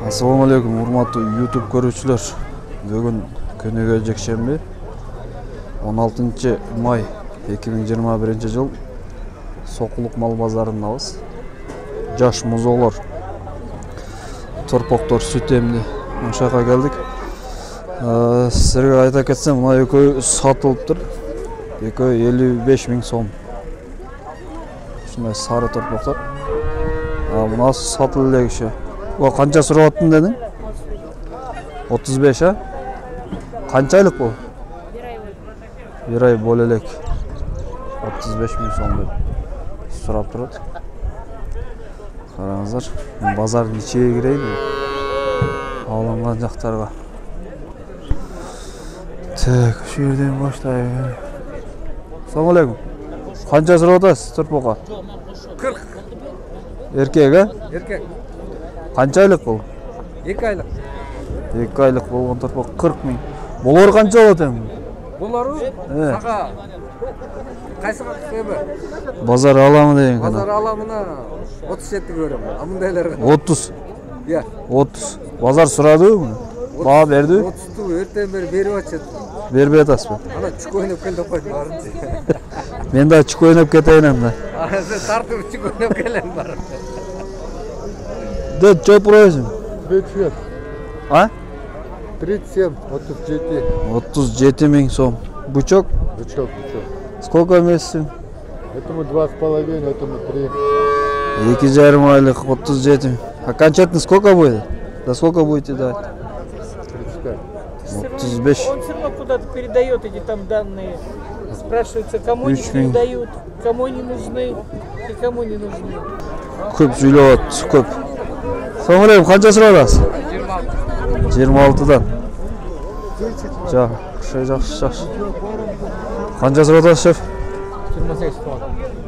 Assalamu alaikum, урматтуу YouTube көрүүчүлөр. Бүгүн күнүгө жекшемби 16 май 2021 жыл Сокулук мал базарындабыз. Жаш музоолор, торпоктор, сүт эмди ошака келдик. Силерге айта кетсем, мына экөө сатылыптыр. Экөө 55 миң сом. Ушундай сары торпоктор. Мунасы сатылып элек иши. О, канча сурап аттың дедің? 35, а? Канча айлык бул? 1 ай боло элек. 35 миң сом деп сурап турат. Караңыздар, базардын ичиге кирейин. Алынган жактарга. Так, ушул жерден баштайбыз. Assalamu alaikum. Канча сурап атасыз торпокко? 40. Эркек, а? Erkek. Канча айлык бул? 2 aylık. 2 айлык болгон торпок 40 миң. Булар канча болот эми? Булару сага кайсы себеп? Базар аламы деген кана. Базар аламына 37 көрөм. Амындайларга 30. Я. 30. Базар сурадыбы? Баа берди? 30-ту эртең бери берип атышат. Бербей атасызбы? Ана чүк ойноп кел деп койду барын. Мен да чүк ойноп кетейин анда. Сен тартып чүк ойноп келем бар. Да, что просим? 37. А? 37, 37. 37 миң сом. Бычок? Бычок. Сколько месяцев? Этому 2,5, этому 3. 2,5 айлык 37. Окончательно сколько будет? Да сколько будете дать? 35. 35. Он все равно куда-то передает эти там данные. Спрашивается, кому они 3 миң. передают, кому они нужны и кому не нужны. Көп сүйлөп атты, көп. Assalamu alaikum, канча сурап атасыз? 26-дан. Жакшы. Канча сурап атасыз, шеф?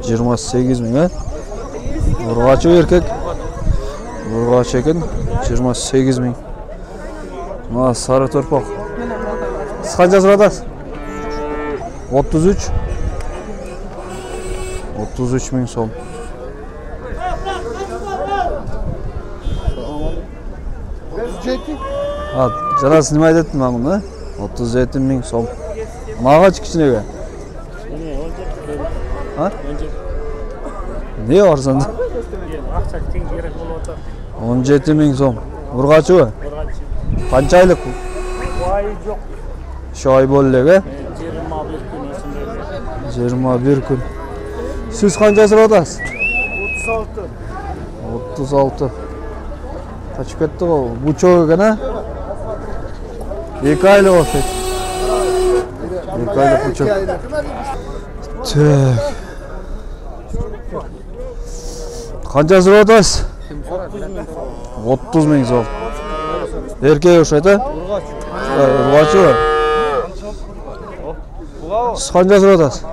28 миң, а? Ургачы эркек. Ургачы экен, 28 миң. Мына сары торпок. Сиз канча сурап атасыз? 33. 33 миң сом. Жана снимать еттім аңын, а? 37 миң сом. Маға кичинеге? А? Не арзан? 17 миң сом. Ургачы ба? Канча айлык бул? Айы жоқ. 3 ай боло элек, э? 21 күн. 21 күн. Сиз канча сурап атасыз? 36. 36. Качып кетти го. Бучок экен, а? 2 айлык окшойт. 2 айлык бучок. Так. Канча сурап атасыз? 30 миң сом. Эркек окшойт, а? Ургачы ба? Сиз канча сурап атасыз?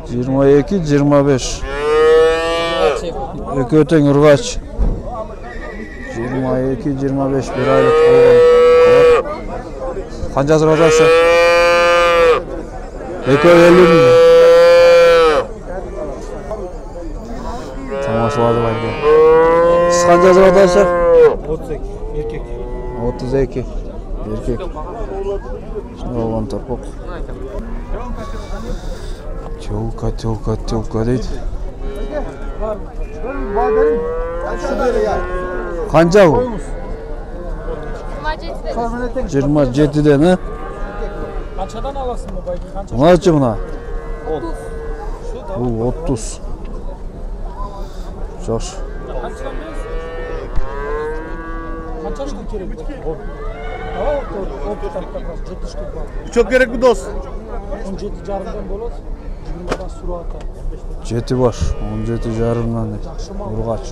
22-25. Экөө тең ургач. 22-25 1 айлык болгон. Канча сурап атасыз? Экөө 50 миң. Тамашалады байке. Сиз канча сурап атасыз? 32. Erkek. 32. Эркек. Шундай болгон торпок. Тёлка дейт. Канча бул? 27-ден, а? Қаншадан аласың ба байке? Қанша? Мыначы мына? Бул 30. Жакшы. Қаншадан бересің? Қанша штук керек? 7 штук бар. Çok gerek mi dost? 17 жарымдан болады. 20-дан сурап ата. 7 бар. 17 жарымдан дейт. Ургач.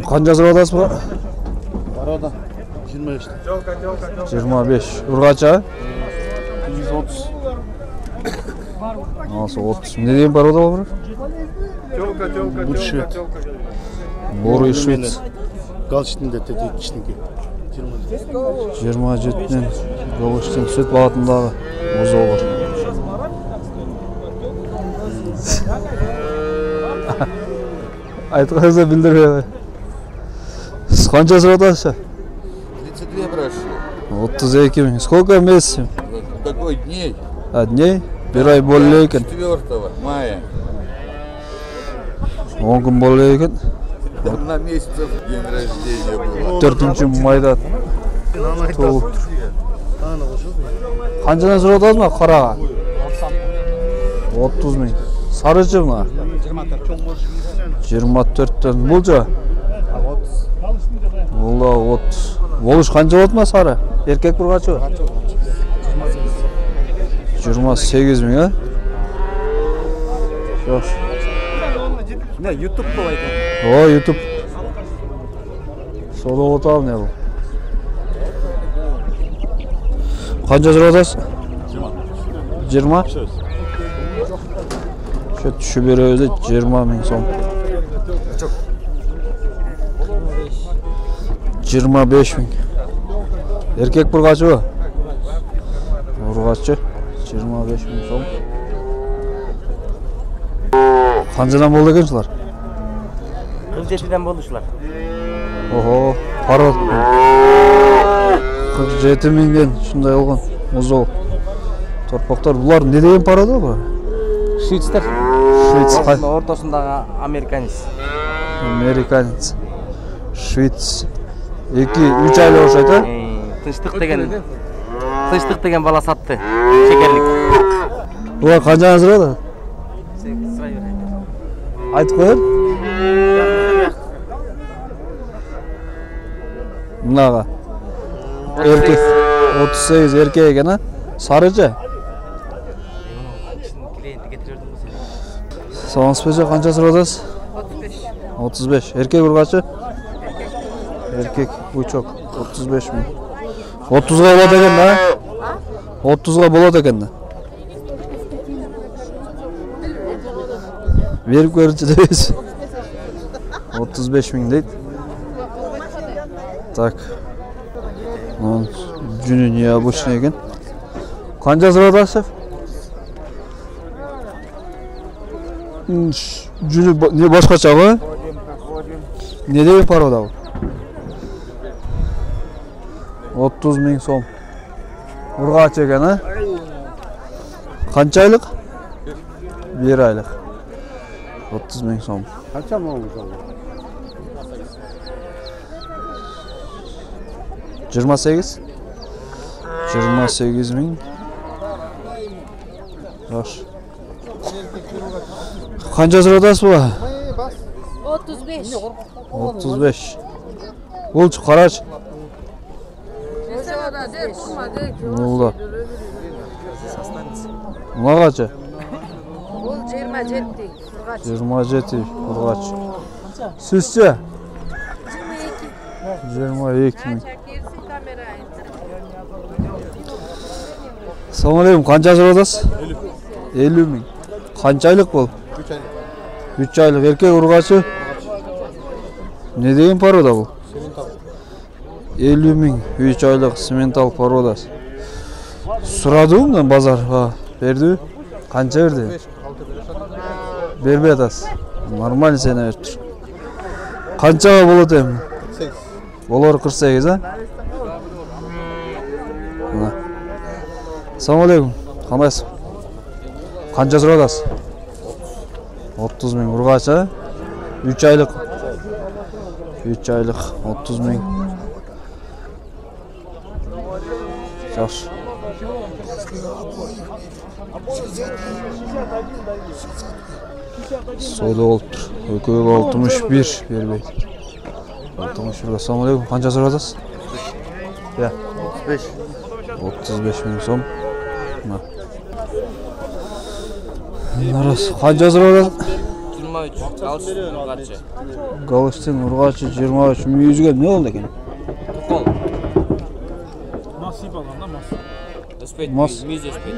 Канча сурап атасыз ба? Arada 25. 25. Ургач, а? 130. Nasıl 30. Ne diyeyim paroda var? Буршет. Boru Швец. Галштин деп тетек кишиники. 27-ден Галштин сүт бағытындағы музол бар. Айтқаныңызды білдірмей. Сіз қанша сұрады? 32 прошло. 32 мың. Сколько месяцев? Какой дней? А дней? Bir ay болу екен. 4 мая. 10 күн болу екен. 17 месяцев день рождения было. 4 майда туылып тұр. Қаншадан сұрады ма қараға? 30 мың. Sarıcı mı? 24'ten bulca. Valla 30. Oluş kanca oldu mu sarı? Erkek bir kaçı? 28 bin ha? Yok. Ne YouTube bu ayda? O YouTube. Soda otalım ne bu? Kanca sıradasın? 20. Şu bir özü 20 bin son. 25 bin. Erkek burgaçı bu. Burgaçı 25 bin son. Kancadan boldu ekençiler? 47'den boluşlar. Oho, para. 47 binden şunday olgan. Muzol. Torpaklar bular ne degan parada bu? Şvitsler. Şvits. Ortasındağı Amerikanis. Amerikanец. Şvits. 2-3 aylık oşaydı. Tıştık degen bala sattı. Şekerlik. Bular kanca hazırladı? Aytıp koyun. Bunağa. Erkek. 38 erkek eken ha. Sarıcı. Sağınız kança sıradasın? 35. Erkek burgaçı? Erkek bu çok. 35 bin. 30'a болады eken ha? 30'a болады eken de. Verip görünce deyiz. 35 bin deydi. Tak. Onun cünün ya boşuna eken. Kanca sıradasın? Cünü ne başkaça mı? Ne deyin para da bu? 30 bin son. Urgaç eken ha? Kança aylık? 1 aylık. 30 bin son. Kaça mı olmuş abi? 28. 28 bin. Yaş. Kanca sıradası bu? 35. 35. Bulç karaç. Oldu. Buna kaçı? Bul 27. 27 kurgaç. Sizce? 22 mi? Assalamu alaikum. Kança sıradasın? 50 bin. Kança aylık bol? 3 aylık erkek urgaçı. Ne deyin paroda bu? 50 bin 3 aylık simental parodas. Suradım da bazar ha. Verdi. Kança verdi? Berbe atas. Normal sene verdir. Kançaga болады эми? 48. Болор 48 ha? Мына. Assalamu alaikum. Кандайсың? Kança сұрадасың? 30 bin urgaç ha? 3 aylık. 3 aylık 30 bin. Yaxşı. Soda oldu. Ökök 61 berbeydi. 61. Assalamu alaikum. Kança сұрадасың? Ya. 35. 35 bin son. Narası. Kança сұрадасың? 23. Galıştın Urgaçı. Galıştın Urgaçı 23. Yüzüge ne oldu eкен? Tukol. Nasip alanda nasip. Öspet. Mas. Müyüz öspet.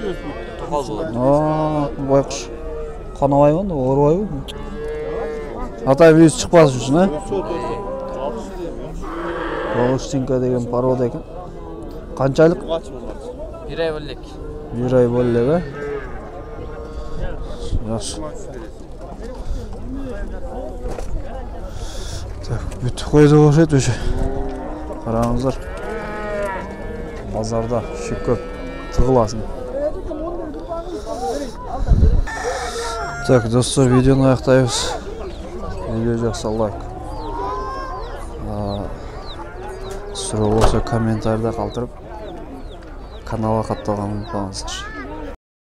Tukol bulur. Aa, baykuş. Kanabay mı? Oğrubay mı? Atay büyüz çıkmaz üçün ha? Galıştınka degen paroda eken. Kançaylık? 1 ay böllek. 1 ay böllek ha? Yaxşı. Так, бүтіп қойды оқшайды өше. Қараңыздар. Базарда шек көп тығыласын. Так, достар, видеоны аяқтаймыз. Видео жақсы лайк. Сұрау болса комментарийда қалдырып, каналға қатталғанын ұмытпаңыздар.